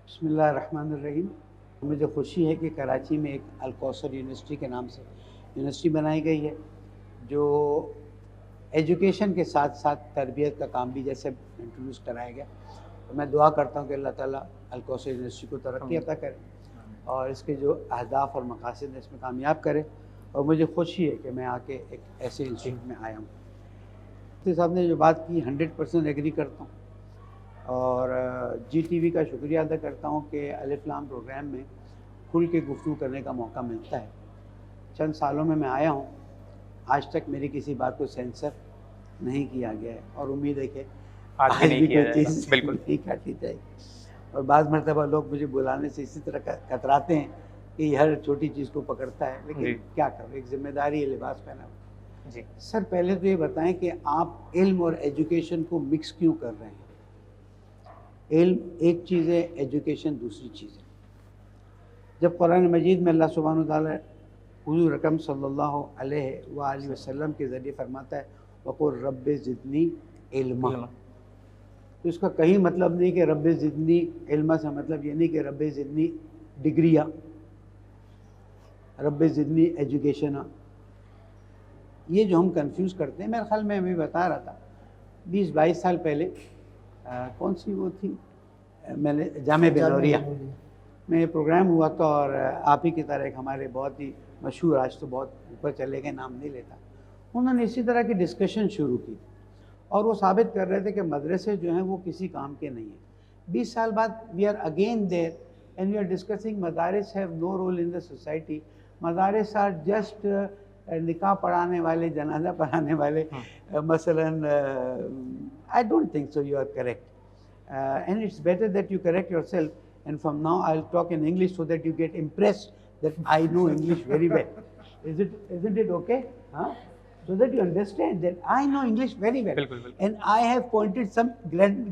بسم اللہ الرحمن الرحیم. مجھے خوشی ہے کہ کراچی میں ایک الکوثر یونیورسٹی کے نام سے یونیورسٹی بنائی گئی ہے جو ایجوکیشن کے ساتھ ساتھ تربیت کا کام بھی جیسے انٹروڈیوس کرایا گیا. تو میں دعا کرتا ہوں کہ اللہ تعالیٰ الکوثر یونیورسٹی کو ترقی عطا کرے اور اس کے جو اہداف اور مقاصد ہیں اس میں کامیاب کرے. اور مجھے خوشی ہے کہ میں آ کے ایک ایسے انسٹیٹیوٹ میں آیا ہوں. مفتی صاحب نے جو بات کی 100% ایگری کرتا ہوں اور جی ٹی وی کا شکریہ ادا کرتا ہوں کہ الف لام پروگرام میں کھل کے گفتگو کرنے کا موقع ملتا ہے. چند سالوں میں آیا ہوں, آج تک میری کسی بات کو سینسر نہیں کیا گیا ہے اور امید ہے کہ آج بھی کوئی چیز نہیں کاٹی جائے گی. اور بعض مرتبہ لوگ مجھے بلانے سے اسی طرح کتراتے ہیں کہ یہ ہر چھوٹی چیز کو پکڑتا ہے, لیکن کیا کرو, ایک ذمہ داری ہے لباس پہنا ہوا. سر پہلے تو یہ بتائیں کہ آپ علم اور ایجوکیشن کو مکس کیوں کر رہے ہیں؟ علم ایک چیز ہے, ایجوکیشن دوسری چیز ہے. جب قرآن مجید میں اللہ سبحانہ وتعالیٰ حضور اکرم صلی اللہ علیہ وآلہ وسلم کے ذریعے فرماتا ہے وقل رب زدنی علما, تو اس کا کہیں مطلب نہیں کہ رب زدنی علما سے مطلب یہ نہیں کہ رب زدنی ڈگریاں, رب زدنی ایجوکیشن. یہ جو ہم کنفیوز کرتے ہیں, میرے خیال میں ابھی بتا رہا تھا 20-22 سال پہلے کون سی وہ تھی, میں نے جامعہ بنوریا میں یہ پروگرام ہوا تھا اور آپ ہی کی طرح ایک ہمارے بہت ہی مشہور, آج تو بہت اوپر چلے گئے, نام نہیں لیتا, انہوں نے اسی طرح کی ڈسکشن شروع کی اور وہ ثابت کر رہے تھے کہ مدرسے جو ہیں وہ کسی کام کے نہیں ہیں. 20 سال بعد we are again there and we are discussing مدارس have no role in the society. مدارس آر جسٹ نکاح پڑھانے والے, جنازہ پڑھانے والے. مثلاً I don't think so you are correct, and it's better that you correct yourself, and from now I'll talk in English so that you get impressed that I know English very well. Isn't it okay? Huh? So that you understand that I know English very well. And I have pointed some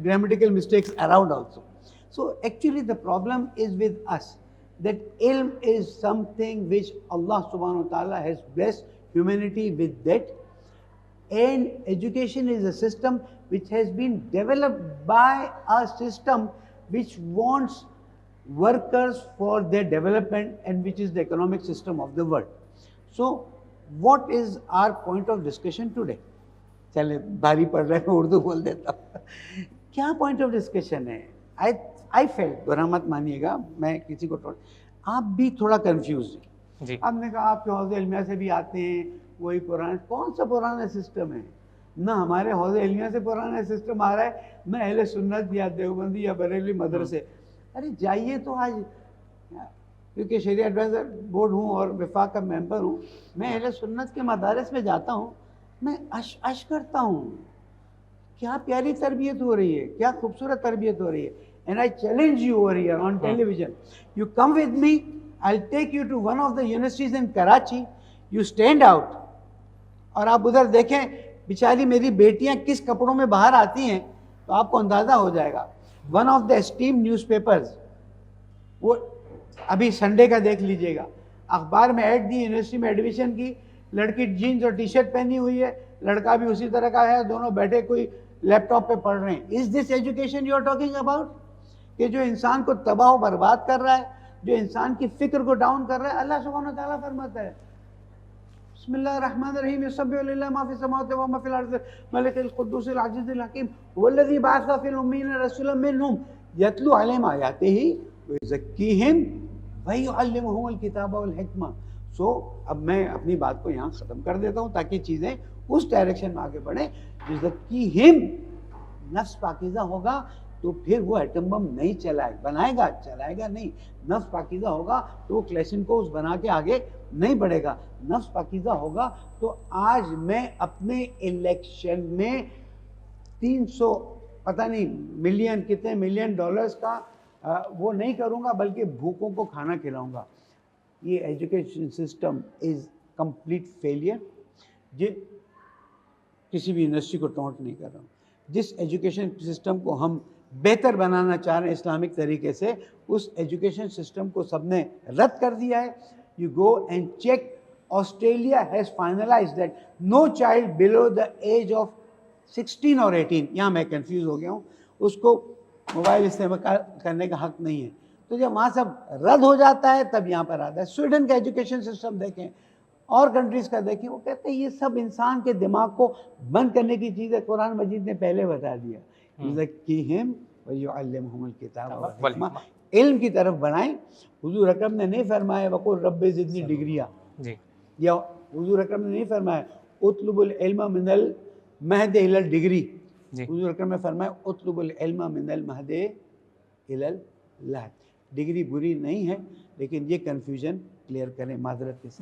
grammatical mistakes around also. So actually the problem is with us, that ilm is something which Allah subhanahu wa ta'ala has blessed humanity with that. And education is a system which has been developed by a system which wants workers for their development and which is the economic system of the world. So what is our point of discussion today? چلے بھاری پڑ رہے ہیں, اردو بول دیتا ہوں. کیا point of discussion ہے؟ I felt, برا مت مانیے گا, میں کسی کو آپ بھی تھوڑا کنفیوز ہیں. آپ نے کہا آپ کے حوض علمیہ سے بھی آتے ہیں, وہی پرانا, کون سا پرانا سسٹم ہے؟ نہ ہمارے حوض علمیہ سے پرانا سسٹم آ رہا ہے, نہ اہل سنت یا دیوبندی یا بریلوی مدرسے. ارے جائیے تو آج, کیونکہ شریعہ ایڈوائزر بورڈ ہوں اور وفاق کا ممبر ہوں, میں اہل سنت کے مدارس میں جاتا ہوں, میں عش کرتا ہوں. کیا پیاری تربیت ہو رہی ہے, کیا خوبصورت تربیت ہو رہی ہے. And I challenge you over here on television. You come with me, I'll take you to one of the universities in Karachi. You stand out. اور آپ ادھر دیکھیں بیچاری میری بیٹیاں کس کپڑوں میں باہر آتی ہیں تو آپ کو اندازہ ہو جائے گا. One of the esteem newspapers, وہ ابھی سنڈے کا دیکھ لیجئے گا, اخبار میں ایڈ دی یونیورسٹی میں ایڈمیشن کی, لڑکی جینز اور ٹی شرٹ پہنی ہوئی ہے, لڑکا بھی اسی طرح کا ہے, دونوں بیٹھے کوئی لیپ ٹاپ پہ پڑھ رہے ہیں. Is this education you are talking about? کہ جو انسان کو تباہ و برباد کر رہا ہے, جو انسان کی فکر کو ڈاؤن کر رہا ہے. اللہ سبحانہ و تعالیٰ فرماتا ہے بسم اللہ الرحمن الرحیم یسبح للہ ما فی السماوات و ما فی الارض ملک القدوس العزیز الحکیم والذی بعث فی الامیین رسولا منہم یتلو علیہم آیاتہ ویزکیہم ویعلمہم الکتاب والحکمہ. سو اب میں اپنی بات کو یہاں ختم کر دیتا ہوں تاکہ چیزیں اس ڈائریکشن میں آگے بڑھیں. یزکیہم, نفس پاکیزہ ہوگا تو پھر وہ ایٹم بم نہیں بنائے گا, چلائے گا نہیں. نفس پاکیزہ ہوگا تو وہ کلیشنکوز بنا کے آگے نہیں بڑھے گا. نفس پاکیزہ ہوگا تو آج میں اپنے الیکشن میں 300 پتہ نہیں ملین کتنے ملین ڈالرز کا وہ نہیں کروں گا, بلکہ بھوکوں کو کھانا کھلاؤں گا. یہ education system is complete failure. کسی بھی یونیورسٹی کو ٹونٹ نہیں کر رہا ہوں. جس ایجوکیشن سسٹم کو ہم بہتر بنانا چاہ رہے ہیں اسلامک طریقے سے, اس ایجوکیشن سسٹم کو سب نے رد کر دیا ہے. You go and check, Australia has finalised that no child below the age of 16 اور 18, یہاں میں کنفیوز ہو گیا ہوں, اس کو موبائل استعمال کرنے کا حق نہیں ہے. تو جب وہاں سب رد ہو جاتا ہے تب یہاں پر آتا ہے. سویڈن کا ایجوکیشن سسٹم دیکھیں اور کنٹریز کا دیکھیں, وہ کہتے ہیں یہ سب انسان کے دماغ کو بند کرنے کی چیز ہے. قرآن مجید نے پہلے بتا دیا, یزکیہم ویعلمہم الکتاب والحکمہ, علم کی طرف بنائیں. حضور اکرم نے نہیں فرمایا وقل رب زدنی ڈگریاں, یا حضور اکرم نے نہیں فرمایا اطلب العلم من المہد الی الڈگری. حضور اکرم نے فرمایا اطلب العلم من المہد الی اللحد. ڈگری بری نہیں ہے لیکن یہ کنفیوژن کلیئر کریں معذرت کے ساتھ.